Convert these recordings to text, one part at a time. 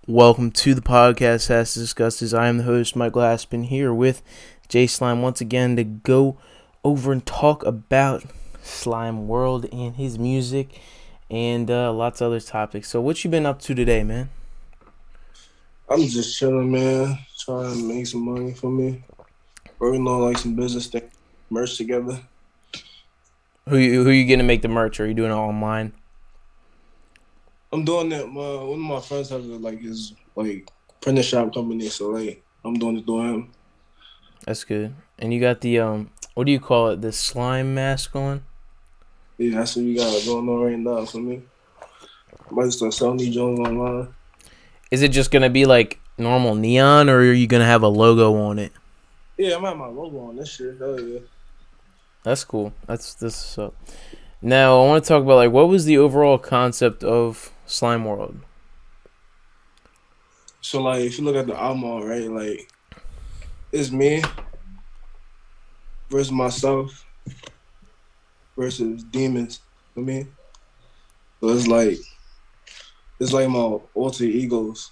Welcome to the podcast, HASSDISCUSSES. I am the host, Michael Aspin, here with J Slime once again to go over and talk about Slime WRLD and his music and lots of other topics. So what you been up to today, man? I'm just chilling, man. Trying to make some money for me. Working on like some business things, merch together. Who you gonna make the merch? Or are you doing it online? I'm doing that. One of my friends has his printer shop company, so like I'm doing it through him. That's good. And you got the what do you call it? The slime mask on? Yeah, that's what you got going on right now for me. I might start selling these joints online. Is it just gonna be like normal neon, or are you gonna have a logo on it? Yeah, I'm at my logo on this shit. Hell yeah. That's cool. That's this. So now I want to talk about like what was the overall concept of Slime WRLD? So like, if you look at the album, right, like it's me versus myself versus demons. For me, so it's like my alter egos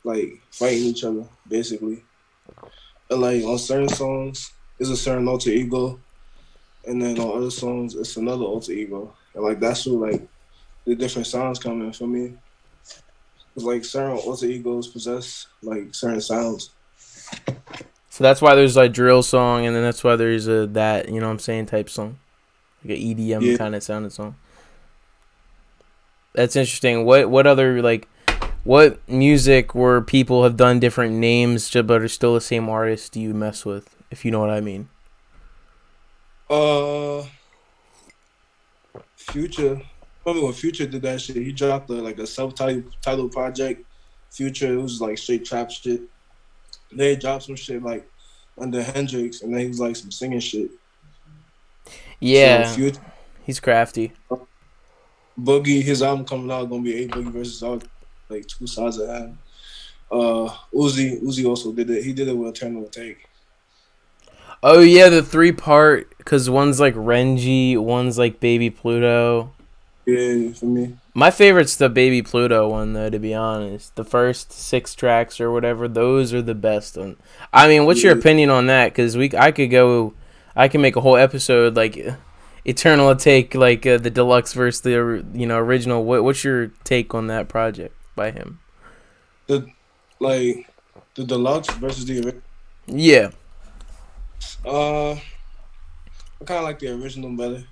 like fighting each other basically. And like on certain songs, it's a certain alter ego, and then on other songs, it's another alter ego. And like that's where like the different sounds come in for me. It's like certain alter egos possess like certain sounds. So that's why there's like drill song, and then that's why there's a that you know what I'm saying type song, like a EDM Yeah. kind of sounded song. That's interesting. What other like what music where people have done different names but are still the same artist do you mess with? If you know what I mean. Uh, Future. Remember when Future did that shit? He dropped a self-titled project. Future, it was like straight trap shit. They dropped some shit like under Hendrix, and then he was like some singing shit. So Yeah, Future, he's crafty. Boogie, his album coming out gonna be A Boogie versus all like two sides of him. Uzi also did it. He did it with Eternal Take. Oh yeah, the 3-part because one's like Renji, one's like Baby Pluto. Yeah, for me. My favorite's the Baby Pluto one, though. To be honest, the first 6 tracks or whatever, those are the best. I mean, what's your Yeah. opinion on that? Because I can make a whole episode like Eternal Take, like the deluxe versus the original. What's your take on that project by him? The like the deluxe versus the original. Yeah, I kind of like the original better.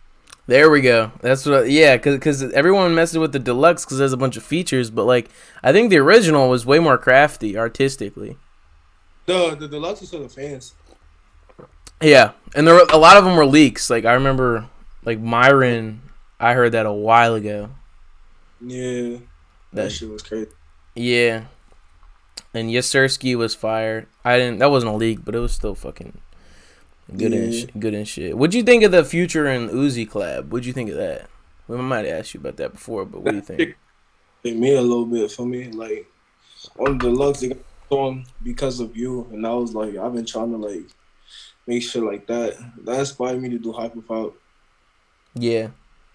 there we go. That's what. Yeah, because everyone messes with the deluxe because there's a bunch of features, but like I think the original was way more crafty artistically. The deluxe is for the fans. Yeah, and there were, a lot of them were leaks. Like I remember, like Myron, I heard that a while ago. Yeah, that That shit was crazy. yeah, and Yassersky was fired. I didn't. That wasn't a leak, but it was still fucking Yeah, good and shit. What'd you think of the Future and Uzi collab? What'd you think of that? Well, I might have asked you about that before, but what do that you think? shit hit me a little bit for me. Like on the deluxe, they got a song because of you, and I was like, I've been trying to like make shit like that. That inspired me to do hyperpop. Yeah,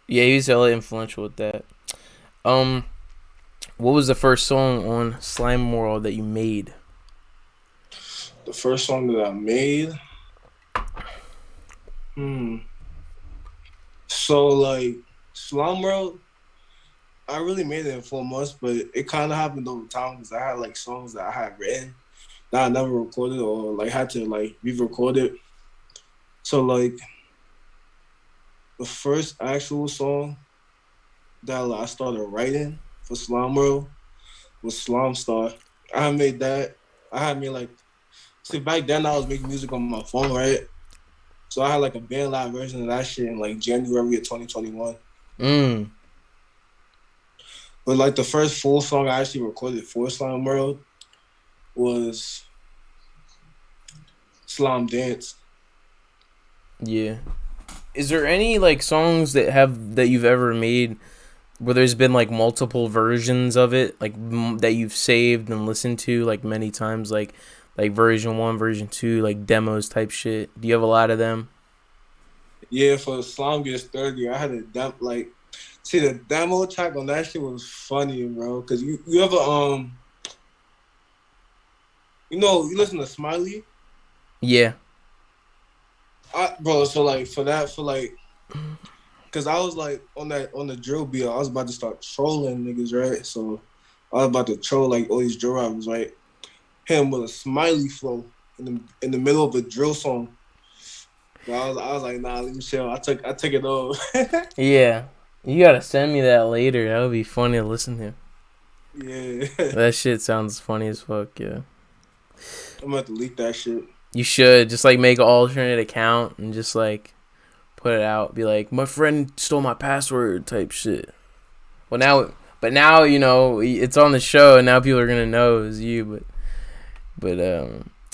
yeah, he's hella influential with that. Um, what was the first song on Slime WRLD that you made? The first song that I made. Hmm. So like Slum World, I really made it in 4 months, but it kind of happened over time because I had like songs that I had written that I never recorded or like had to like re-record it. So like the first actual song that like, I started writing for Slum World was Slum Star. I had made that. I had made like see back then I was making music on my phone, right? So I had like a band live version of that shit in like January of 2021. Mm, But like the first full song I actually recorded for Slime World was Slime Dance. yeah. Is there any like songs that you've ever made where there's been like multiple versions of it, like that you've saved and listened to like many times, like version 1, version 2, like demos type shit? Do you have a lot of them? Yeah, for Slime Gets 30, I had a dump like See, the demo track on that shit was funny, bro. Cause you ever you listen to Smiley, Yeah. bro. So like for like, cause I was like on the drill beat, I was about to start trolling niggas, right? So I was about to troll like all these drill rappers, right? Him with a Smiley flow in the middle of a drill song. But I was like, nah, let me chill. I took it off. Yeah. You gotta send me that later. That would be funny to listen to. Yeah. That shit sounds funny as fuck, yeah. I'm about to leak that shit. You should just like make an alternate account and just like put it out. Be like, my friend stole my password type shit. But now it's on the show and now people are gonna know it was you. But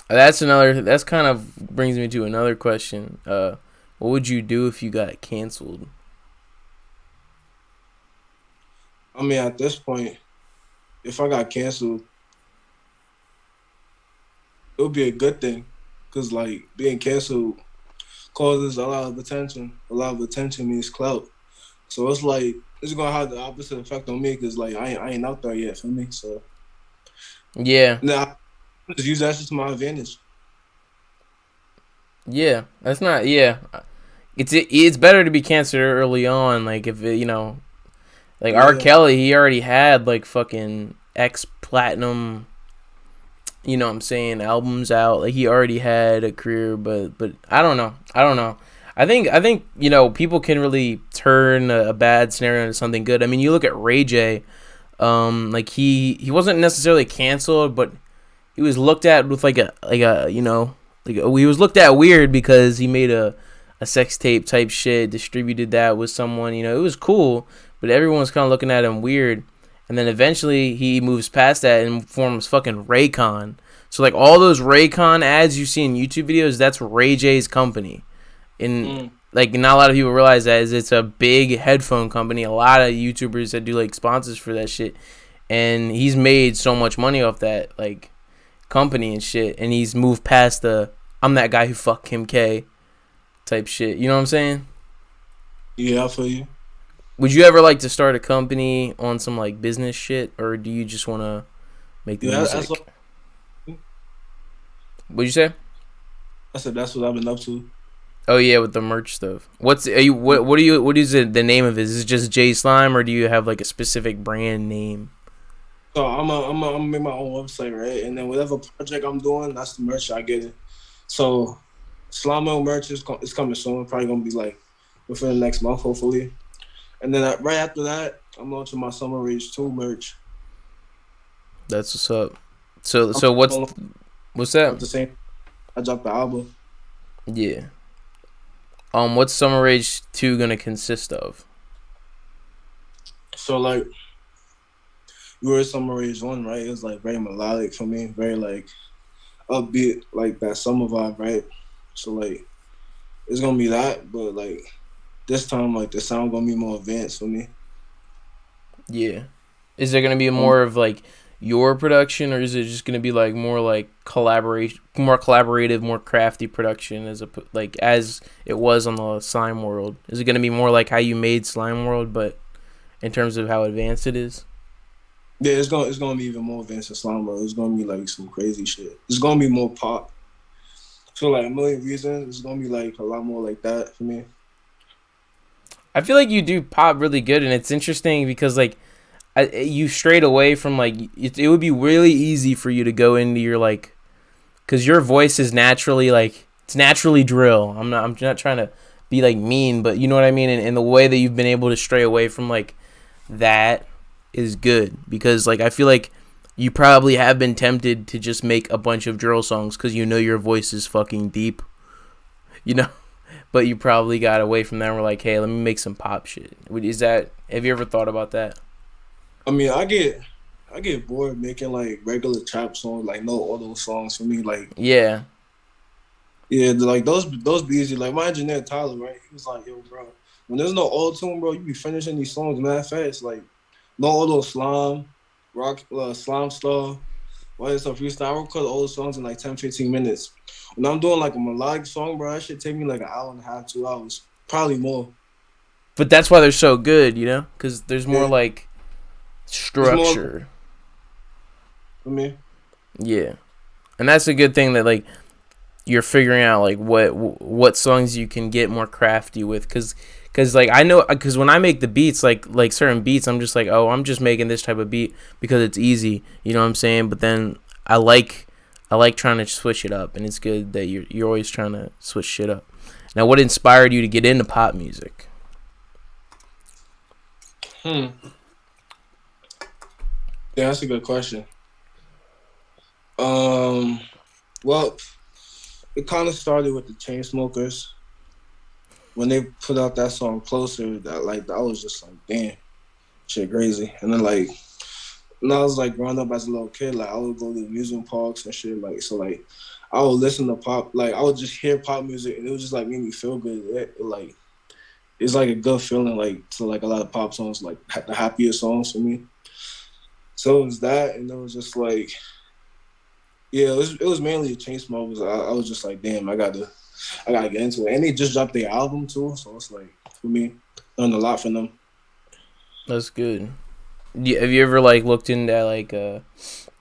that's kind of brings me to another question. What would you do if you got canceled? I mean, at this point, if I got canceled, it would be a good thing. Cause like being canceled causes a lot of attention. A lot of attention means clout. So it's like it's gonna have the opposite effect on me because like I ain't out there yet for me. So Yeah. now I just use that shit to my advantage. Yeah. That's not. Yeah. It's better to be canceled early on. Like if like R. Yeah. Kelly, he already had like fucking X platinum. You know what I'm saying, albums out. Like he already had a career, but I don't know. I think people can really turn a bad scenario into something good. I mean, you look at Ray J. Like he wasn't necessarily canceled, but he was looked at with he was looked at weird because he made a sex tape type shit, distributed that with someone. It was cool, but everyone was kind of looking at him weird. And then eventually he moves past that and forms fucking Raycon. So like all those Raycon ads you see in YouTube videos, that's Ray J's company. And like not a lot of people realize that it's a big headphone company. A lot of YouTubers that do like sponsors for that shit. And he's made so much money off that like company and shit. And he's moved past the I'm that guy who fucked Kim K type shit. You know what I'm saying? Yeah, I feel you. Would you ever like to start a company on some like business shit, or do you just want to make the music? What'd you say? I said that's what I've been up to. Oh yeah, with the merch stuff. What is it? The name of it? Is it just J Slime, or do you have like a specific brand name? So I'm make my own website, right? And then whatever project I'm doing, that's the merch I get it. So Slime WRLD merch is coming soon. Probably gonna be like within the next month, hopefully. And then right after that, I'm launching my Summer Rage 2 merch. That's what's up. So what's that? The same. I dropped the album. Yeah. What's Summer Rage 2 gonna consist of? So like, you heard Summer Rage 1, right? It was like very melodic for me, very like upbeat, like that summer vibe, right? So like, it's gonna be that, but like this time, like the sound gonna be more advanced for me. Yeah. Is there gonna be more of like your production, or is it just gonna be like more like collaboration, more collaborative, more crafty production as it was on the Slime WRLD? Is it gonna be more like how you made Slime WRLD, but in terms of how advanced it is? Yeah, it's gonna be even more advanced than Slime WRLD. It's gonna be like some crazy shit. It's gonna be more pop. So like A Million Reasons, it's gonna be like a lot more like that for me. I feel like you do pop really good, and it's interesting because like you strayed away from like it would be really easy for you to go into your like, because your voice is naturally like it's naturally drill. I'm not trying to be like mean, but you know what I mean. And the way that you've been able to stray away from like that is good, because like I feel like you probably have been tempted to just make a bunch of drill songs because your voice is fucking deep, but you probably got away from that and were like, hey, let me make some pop shit. Have you ever thought about that? I mean, I get bored making like regular trap songs, like no auto songs for me. Like yeah, like those be easy. Like my engineer Tyler, right? He was like, yo, bro, when there's no auto tune, bro, you be finishing these songs mad fast. Like no auto slime, slime star, all this stuff freestyle. I record all the songs in like 10, 15 minutes. When I'm doing like a melodic song, bro, that shit take me like an hour and a half, 2 hours, probably more. But that's why they're so good, you know, because there's more like It's more structure. for me. Yeah, and that's a good thing that like you're figuring out like what songs you can get more crafty with, because like I know, because when I make the beats, like certain beats, I'm just like, oh, I'm just making this type of beat because it's easy, you know what I'm saying? But then I like trying to switch it up, and it's good that you're always trying to switch shit up. Now, what inspired you to get into pop music? Yeah, that's a good question. Well, it kind of started with the Chainsmokers when they put out that song "Closer." That like I was just like, damn, shit crazy. And then like when I was like growing up as a little kid, like I would go to amusement parks and shit. Like so, like I would listen to pop. Like I would just hear pop music, and it would just like make me feel good. Like it's like a good feeling. Like to like a lot of pop songs, like the happiest songs for me. So it was that, and it was just like, yeah, it was mainly the Chainsmokers. I was just like, damn, I gotta get into it. And they just dropped their album too, so it's like for me, learned a lot from them. That's good. Have you ever like looked into like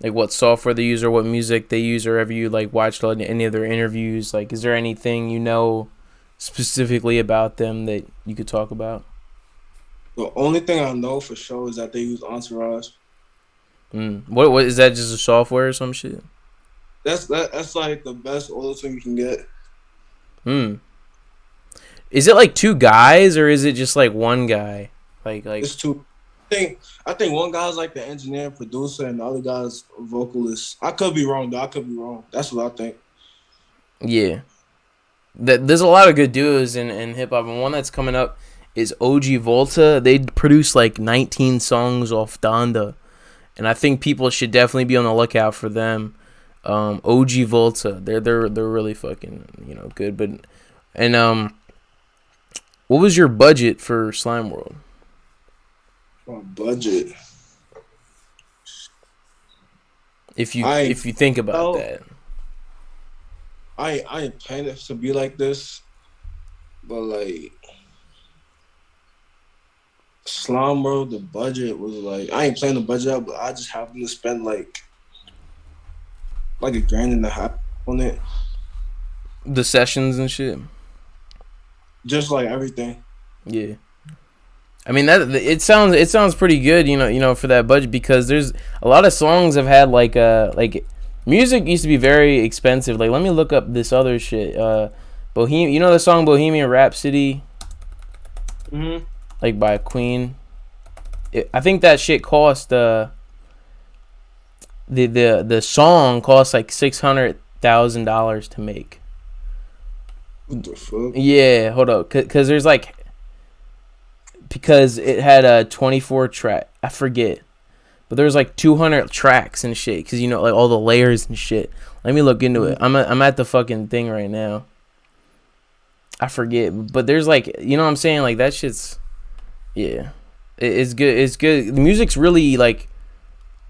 what software they use or what music they use, or have you like watched any of their interviews? Like, is there anything you know specifically about them that you could talk about? The only thing I know for sure is that they use Entourage. What is that? Just a software or some shit? That's like the best auto tune you can get. Hmm. Is it like two guys or is it just like one guy? Like It's two. I think one guy's like the engineer and producer, and the other guy's a vocalist. I could be wrong though. I could be wrong. That's what I think. yeah. There's a lot of good duos in hip hop, and one that's coming up is OG Volta. They produced like 19 songs off Donda, and I think people should definitely be on the lookout for them. OG Volta, they're really fucking good. But and what was your budget for Slime World? My budget. If you I if you think about well, that, I ain't planned it to be like this, but like Slime World, the budget was like I ain't planning the budget out, but I just happened to spend like $1.5 grand on it, the sessions and shit. just like everything. Yeah. I mean that it sounds pretty good, for that budget, because there's a lot of songs have had like music used to be very expensive. Like, let me look up this other shit. Bohemian, the song Bohemian Rhapsody, Mhm. like by Queen. I think that shit cost the song cost like $600,000 to make. What the fuck? Yeah, hold up, cause there's like, because it had a 24 track. I forget. But there's like 200 tracks and shit, because like all the layers and shit. Let me look into it. I'm at the fucking thing right now. I forget, but there's like, what I'm saying, like that shit's, yeah, it's good. It's good. The music's really like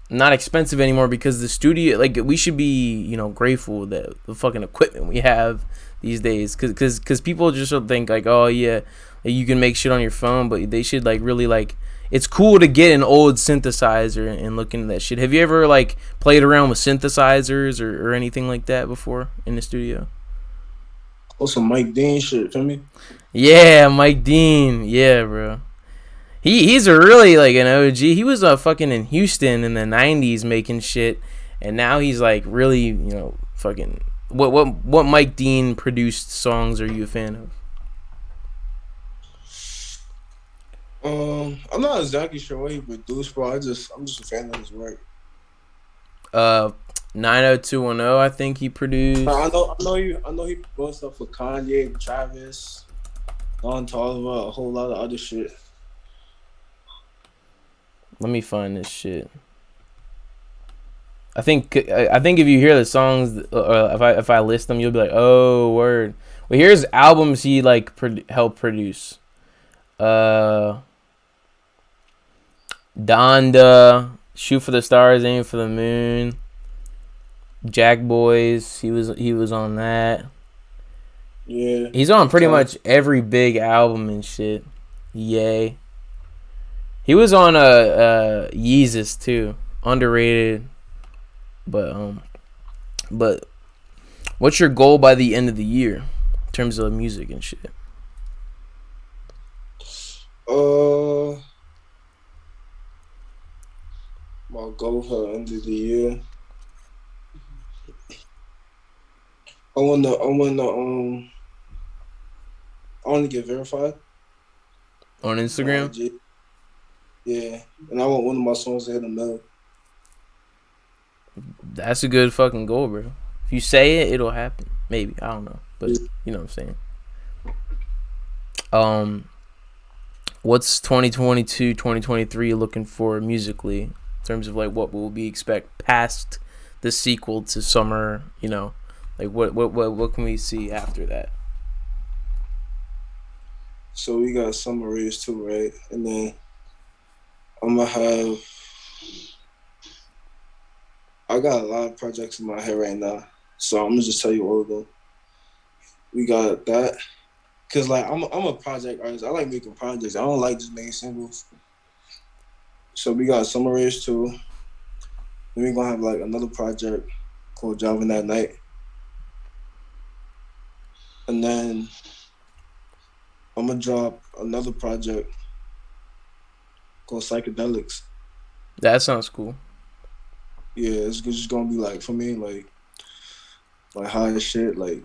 not expensive anymore, because the studio, like, we should be grateful that the fucking equipment we have these days, because people just think like, oh yeah, like, you can make shit on your phone, but they should like really like, it's cool to get an old synthesizer and look into that shit. Have you ever like played around with synthesizers or anything like that before in the studio? Oh, some Mike Dean shit, feel me? Yeah, Mike Dean. Yeah, bro. He's a really like an OG. He was fucking in Houston in the 90s making shit, and now he's like really, fucking, what Mike Dean produced songs are you a fan of? I'm not exactly sure what he produced, bro. I'm just a fan of his work. 90210, I think he produced. I know he doing stuff for Kanye, Travis, Don Toliver, a whole lot of other shit. Let me find this shit. I think if you hear the songs, if I list them, you'll be like, oh word. Well, here's albums he like helped produce. Donda, Shoot for the Stars, Aim for the Moon, Jack Boys. He was on that. Yeah, He's on pretty much every big album and shit. Yay. He was on Yeezus too. Underrated. But what's your goal by the end of the year in terms of music and shit? Uh, my goal for the end of the year. I want to get verified On on Instagram? IG. Yeah, and I want one of my songs to hit a million. That's a good fucking goal, bro. If you say it, it'll happen. Maybe. I don't know. But Yeah. you know what I'm saying. Um what's 2022, 2023 looking for musically in terms of like what will we expect past the sequel to Summer, you know? Like what can we see after that? So we got Summer Rays too, right? And then I'm gonna have. I got a lot of projects in my head right now, so I'm gonna just tell you all of them. We got that, cause like I'm a project artist. I like making projects. I don't like just making singles. So we got Summer Rays too. Then we gonna have like another project called Driving That Night, and then I'm gonna drop another project called Psychedelics. That sounds cool. Yeah, it's just gonna be like for me like high as shit. Like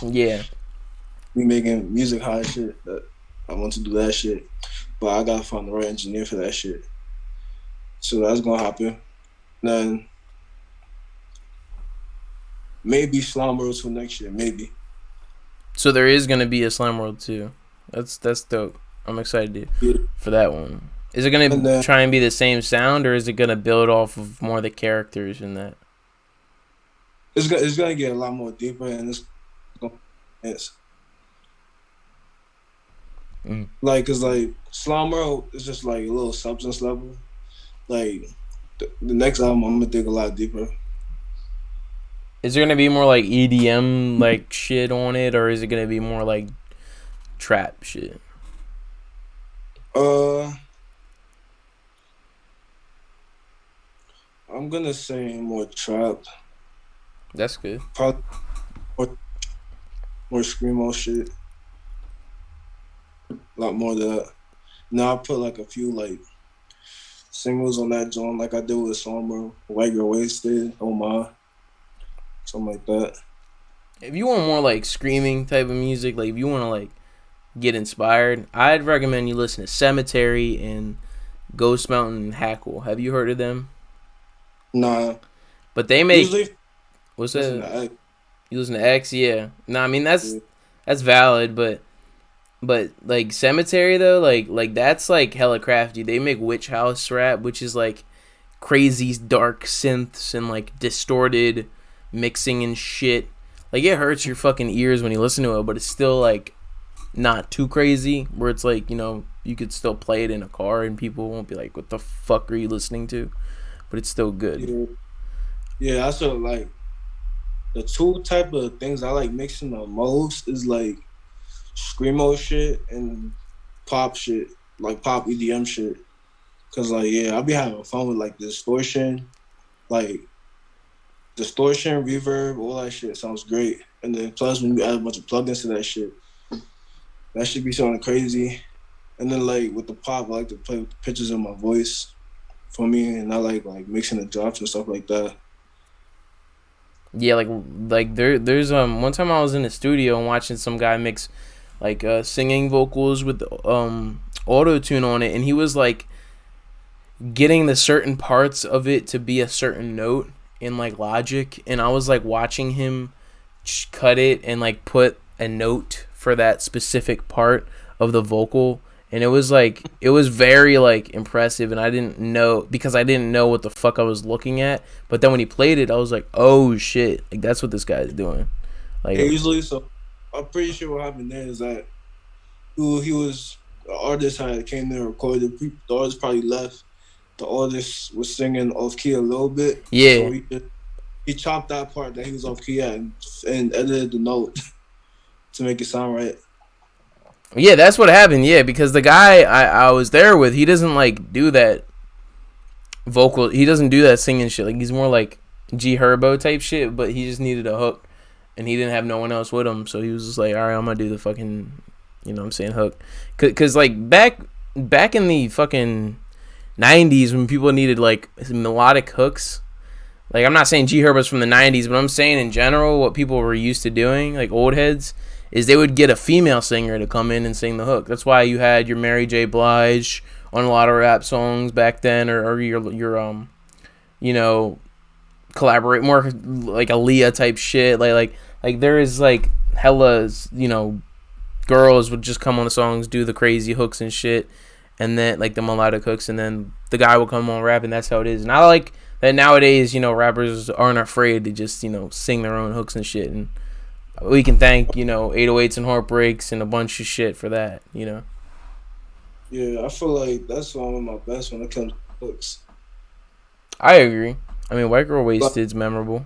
Yeah. we making music high as shit. That I want to do that shit, but I gotta find the right engineer for that shit. So that's gonna happen. Then maybe Slime WRLD till next year, maybe. So there is gonna be a Slime World too. That's dope. I'm excited Yeah. for that one. Is it gonna And then try and be the same sound, or is it gonna build off of more of the characters in that? it's gonna get a lot more deeper, and it's Mm. like cause like Slime WRLD is just like a little substance level. Like the next album, I'm gonna dig a lot deeper. Is there gonna be more like EDM like shit on it, or is it gonna be more like trap shit? Uh, I'm gonna say more trap, That's good. probably more, more screamo shit, a lot more of that. Now I put like a few like singles on that joint, like I did with Summer, White Girl Wasted, Oh My, something like that. If you want more like screaming type of music, like if you want to like get inspired, I'd recommend you listen to Cemetery and Ghost Mountain and Hackle. Have you heard of them? Nah, But they make usually what's listen that? to X. You listen to X, yeah. No, I mean Yeah. that's valid, but like Cemetery though, like that's like hella crafty. They make witch house rap, which is like crazy dark synths and like distorted mixing and shit. Like it hurts your fucking ears when you listen to it, but it's still like not too crazy. Where it's like, you know, you could still play it in a car and people won't be like, "What the fuck are you listening to?" But it's still good. Yeah, yeah. I sort of like the two type of things I like mixing the most is like screamo shit and pop shit, like pop EDM shit. Cause like yeah, I'll be having fun with like like distortion, reverb, all that shit sounds great. And then plus when you add a bunch of plugins to that shit, that should be sounding crazy. And then like with the pop, I like to play with the pitches of my voice for me, and I like mixing the drops and stuff like that. Yeah, like there's one time I was in the studio and watching some guy mix like singing vocals with auto tune on it, and he was like getting the certain parts of it to be a certain note in like Logic, and I was like watching him cut it and like put a note for that specific part of the vocal, and it was very like impressive, and I didn't know because I didn't know what the fuck I was looking at, but then when he played it I was like, oh shit, like that's what this guy's doing. Like Yeah, usually, so I'm pretty sure what happened there is that he was the artist had came there and recorded. The artist probably left. The artist was singing off key a little bit, so yeah, he chopped that part that he was off key at and edited the note to make it sound right. Yeah, that's what happened. Yeah, because the guy I was there with, he doesn't like do that vocal. He doesn't do that singing shit. Like he's more like G Herbo type shit. But he just needed a hook, and he didn't have no one else with him. So he was just like, all right, I'm gonna do the fucking, you know what I'm saying, hook. Cause like back in the fucking 90s when people needed like melodic hooks. Like I'm not saying G Herbo's from the 90s, but I'm saying in general what people were used to doing, like old heads, is they would get a female singer to come in and sing the hook. That's why you had your Mary J. Blige on a lot of rap songs back then, or your you know, collaborate more like Aaliyah type shit. Like there is like hella, you know, girls would just come on the songs, do the crazy hooks and shit, and then like the melodic hooks, and then the guy will come on rap, and that's how it is. And I like that nowadays, you know, rappers aren't afraid to just, you know, sing their own hooks and shit, and we can thank, you know, 808s and Heartbreaks and a bunch of shit for that, you know. Yeah, I feel like that's one of my best when it comes to hooks. I agree. I mean, White Girl Like, Wasted's memorable.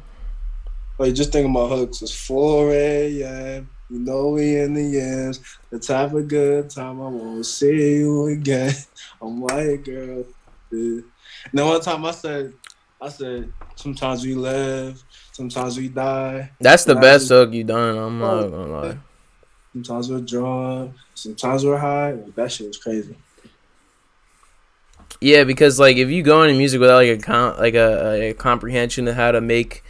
like just thinking about hooks. It's 4 a.m. You know we in the yams. The type of good time I won't see you again. I'm white girl. Yeah. And then one time I said, sometimes we live, sometimes we die. That's the But I best just, hook you done. I'm not oh, gonna lie. sometimes we're drunk, sometimes we're high. Like, that shit was crazy. Yeah, because like if you go into music without like a comprehension of how to make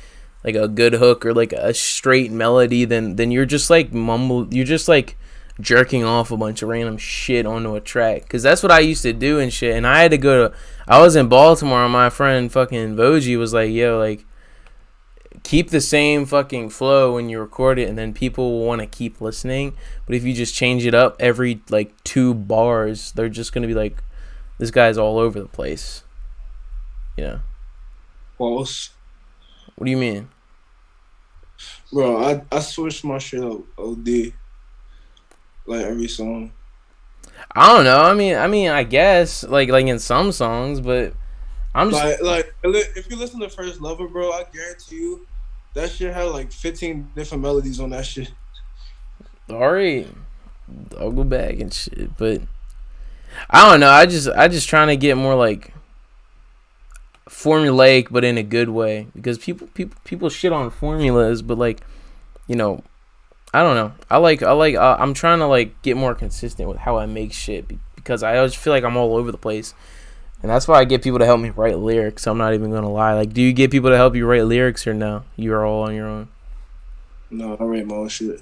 like a good hook or like a straight melody, then you're just like you're just like jerking off a bunch of random shit onto a track. Cause that's what I used to do and shit. And I had to go to, I was in Baltimore and my friend fucking Voji was like, yo, like keep the same fucking flow when you record it, and then people will want to keep listening. But if you just change it up every like 2 bars, they're just gonna be like, this guy's all over the place. You know? False. What do you mean? Bro, I switched my shit up OD. Like every song. I don't know. I mean, I guess like in some songs, but I'm just Like if you listen to First Lover, bro, I guarantee you that shit had like 15 different melodies on that shit. alright. I'll go back and shit, but I don't know. I just trying to get more like formulaic, but in a good way, because people shit on formulas, but like, you know, I don't know. I'm trying to like get more consistent with how I make shit, because I always feel like I'm all over the place, and that's why I get people to help me write lyrics. I'm not even gonna lie. Like, do you get people to help you write lyrics, or no? You're all on your own. No, I write my own shit.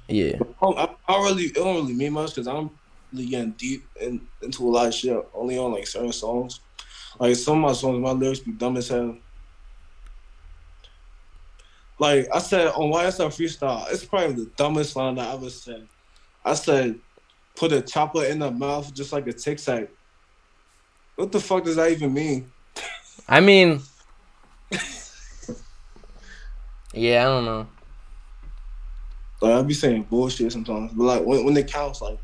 Yeah. It don't really mean much because I'm really getting deep into a lot of shit only on like certain songs. Like some of my songs, my lyrics be dumb as hell. Like I said on YSL Freestyle, it's probably the dumbest line that I ever said. I said, "Put a chopper in the mouth just like a Tic Tac." What the fuck does that even mean? I mean, yeah, I don't know. Like I be saying bullshit sometimes, but like when it counts, like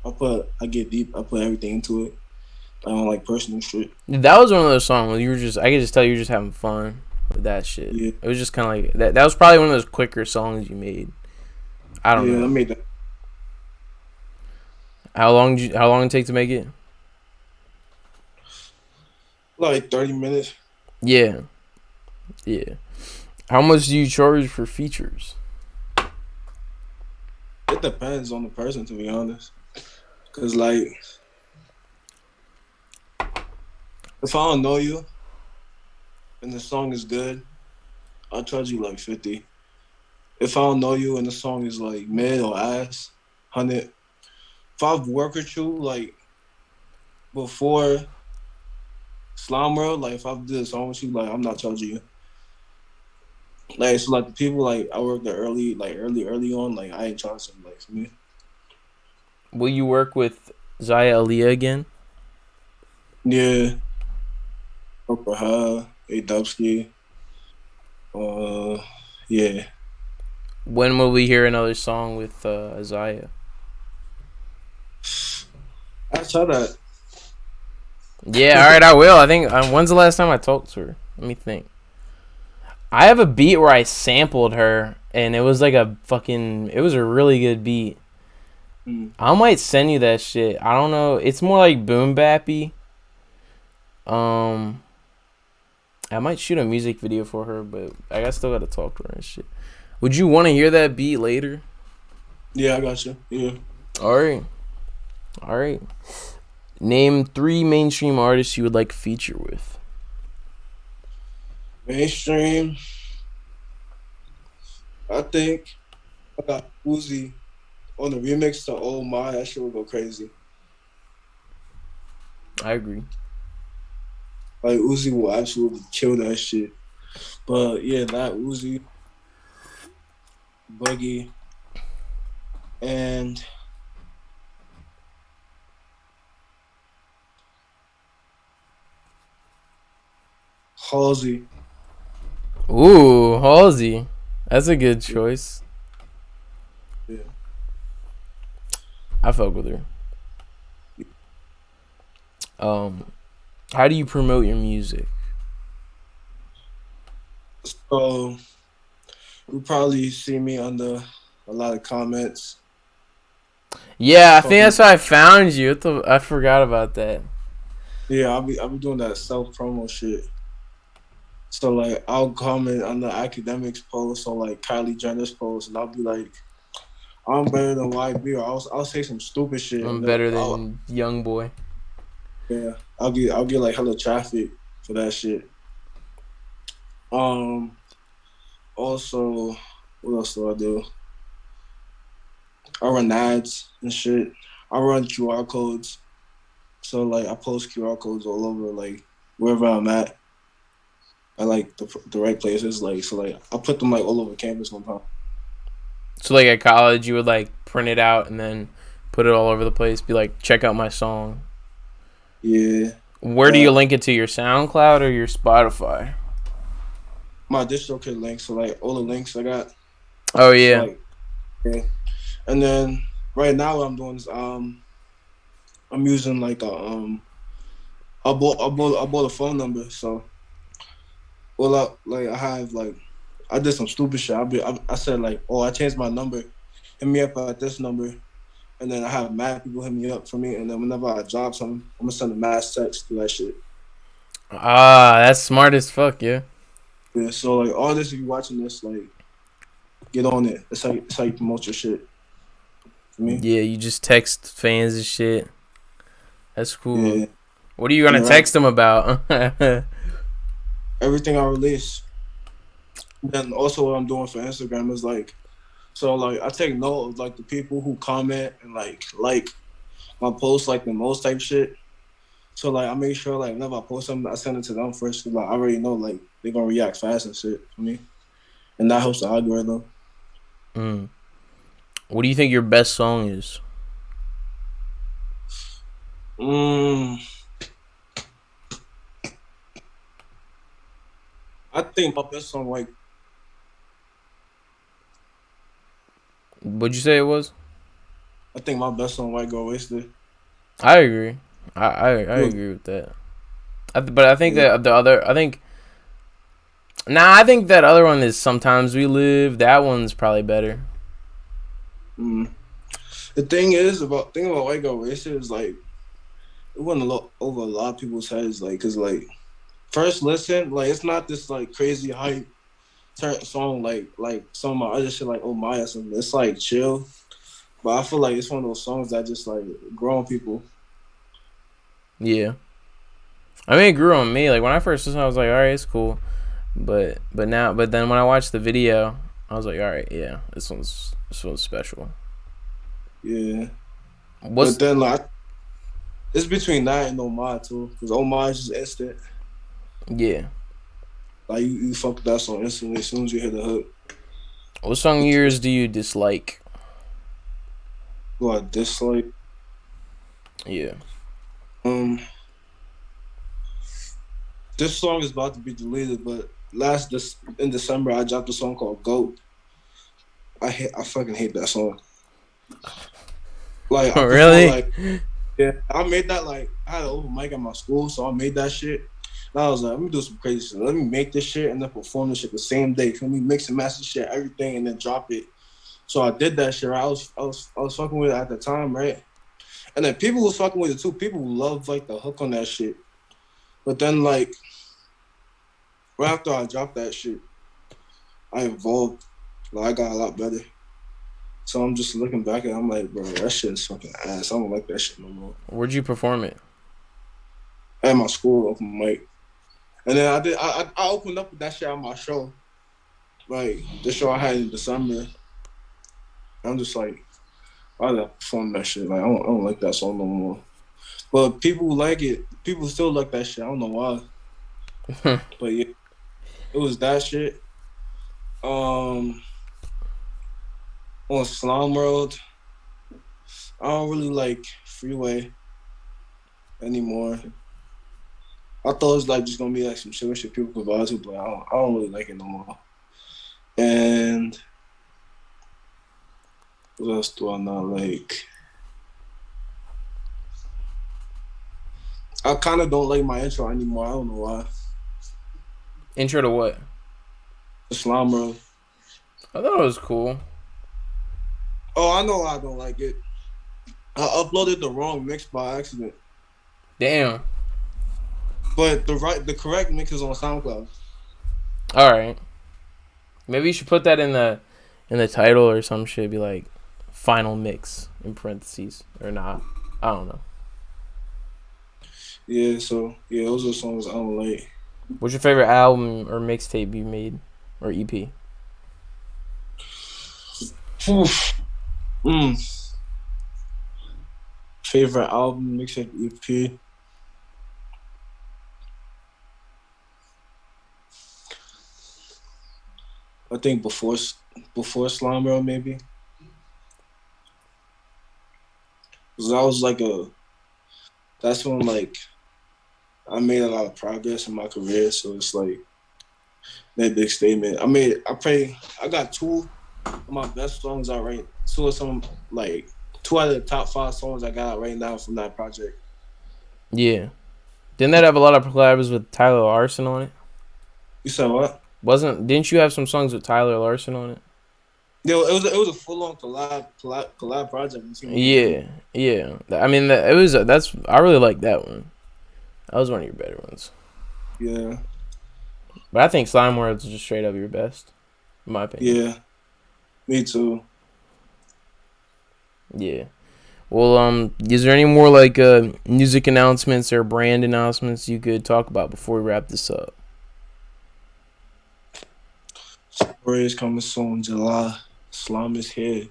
I get deep. I put everything into it. I don't like personal shit. That was one of those songs where you were just, I could just tell you were just having fun with that shit. Yeah. It was just kind of like that. That was probably one of those quicker songs you made. I don't know. Yeah, I made that. How long did it take to make it? Like 30 minutes. Yeah. Yeah. How much do you charge for features? It depends on the person, to be honest. Cause like, if I don't know you and the song is good, I'll charge you like 50. If I don't know you and the song is like mid or ass, 100. If I've worked with you like before Slime WRLD, like if I've did a song with you, like I'm not charging you. Like so, like the people like I worked there early on, like I ain't charging them, like for me. Will you work with Zaya Aaliyah again? Yeah, work for her, A Dubsky. Yeah. When will we hear another song with Zaya? I saw that. Yeah, all right, I will. I think. When's the last time I talked to her? Let me think. I have a beat where I sampled her, and it was like a fucking. It was a really good beat. I might send you that shit. I don't know. It's more like boom bappy. I might shoot a music video for her, but I still gotta talk to her and shit. Would you want to hear that beat later? Yeah, I got you. Yeah. All right. All right. Name 3 mainstream artists you would like to feature with. Mainstream. I think I got Uzi on the remix to Oh My. That shit would go crazy. I agree. Like Uzi will absolutely kill that shit. But yeah, that Uzi, Buggy, and Halsey. Ooh, Halsey. That's a good choice. Yeah. I fuck with her. How do you promote your music? So you probably see me under a lot of comments. Yeah, I think that's how I found you. I forgot about that. Yeah, I'll be doing that self promo shit. So like I'll comment on the academics post or like Kylie Jenner's post, and I'll be like, I'm better than YB, or I'll say some stupid shit. I'm And better than Young Boy. Yeah, I'll get like hella traffic for that shit. Also, what else do I do? I run ads and shit. I run QR codes. So like I post QR codes all over like wherever I'm at. I like the right places. Like so like I put them like all over campus one time. So like at college, you would like print it out and then put it all over the place. Be like, check out my song. Yeah. Where do you link it to? Your SoundCloud or your Spotify? My DistroKid link. So like all the links I got. Oh yeah. So, like, yeah. And then right now what I'm doing is I'm using like a I bought a phone number. So well I have like I did some stupid shit. I said like, oh, I changed my number. Hit me up at this number. And then I have mad people hit me up for me. And then whenever I drop something, I'm going to send a mass text to that shit. That's smart as fuck, yeah. Yeah, so like all this, if you watching this, like get on it. It's how you promote your shit. For me. Yeah, you just text fans and shit. That's cool. Yeah. What are you going to text them about? Everything I release. Then also what I'm doing for Instagram is like, so like I take note of like the people who comment and like my posts like the most type shit. So like I make sure like whenever I post something, I send it to them first because like I already know like they're gonna react fast and shit for me, and that helps the algorithm. What do you think your best song is? I think my best song like. What'd you say it was? I think my best song White Girl Wasted. I agree. I agree with that. But I think that the other, I think that other one is Sometimes We Live. That one's probably better. The thing about White Girl Wasted is like it went over a lot of people's heads, like cause like first listen, like it's not this like crazy hype song like some of my other shit like Oh My or something. It's like chill, but I feel like it's one of those songs that just like grow on people. Yeah, I mean it grew on me. Like when I first listened, I was like, all right, it's cool, but then when I watched the video, I was like, all right, yeah, this one's special. Yeah, but then like it's between that and Oh My too, because Oh My is just instant. Yeah. Like you fuck with that song instantly as soon as you hear the hook. What song of yours do you dislike? What dislike? Yeah. This song is about to be deleted, but in December I dropped a song called Goat. I fucking hate that song. Like really? I made that like I had an open mic at my school, so I made that shit. And I was like, let me do some crazy shit. Let me make this shit and then perform this shit the same day. Let me mix and master shit, everything, and then drop it. So I did that shit. Right? I was fucking with it at the time, right? And then people was fucking with it too. People love like the hook on that shit. But then like right after I dropped that shit, I evolved. Like I got a lot better. So I'm just looking back and I'm like, bro, that shit is fucking ass. I don't like that shit no more. Where'd you perform it? At my school open mic. And then I opened up with that shit on my show. Like the show I had in December. I'm just like, why did I perform that shit? Like I don't like that song no more. But people like it. People still like that shit. I don't know why. But yeah, it was that shit. On Slime WRLD, I don't really like Freeway anymore. I thought it was like just gonna be like some chill shit people could vibe to, but I don't really like it no more. And what else do I not like? I kind of don't like my intro anymore. I don't know why. Intro to what? The Slime WRLD. I thought it was cool. Oh, I know I don't like it. I uploaded the wrong mix by accident. Damn. But the correct mix is on SoundCloud. All right. Maybe you should put that in the title or some shit. Be like, final mix in parentheses or not. I don't know. Yeah. So yeah, those are songs I don't like. What's your favorite album or mixtape you made or EP? Favorite album, mixtape, EP. I think before Slime WRLD maybe. Cause I was like that's when like I made a lot of progress in my career, so it's like that big statement. I got two of my best songs out right. Two out of the top 5 songs I got out right now from that project. Yeah. Didn't that have a lot of collabs with Tyler Larson on it? You said what? Didn't you have some songs with Tyler Larson on it? Yeah, it was a full on collab project. Yeah. I mean, I really like that one. That was one of your better ones. Yeah. But I think Slime WRLD is just straight up your best, in my opinion. Yeah. Me too. Yeah. Well, is there any more like music announcements or brand announcements you could talk about before we wrap this up? Story is coming soon, July. Slime is here.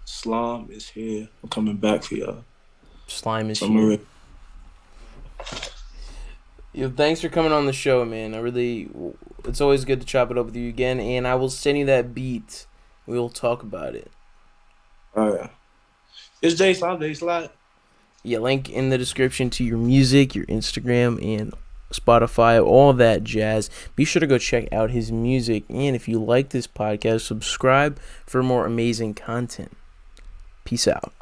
Slime is here. I'm coming back for y'all. Slime is here. Yo, thanks for coming on the show, man. It's always good to chop it up with you again, and I will send you that beat. We'll talk about it. All right. It's J Slime. Yeah, link in the description to your music, your Instagram, and Spotify, all that jazz. Be sure to go check out his music, and if you like this podcast, subscribe for more amazing content. Peace out.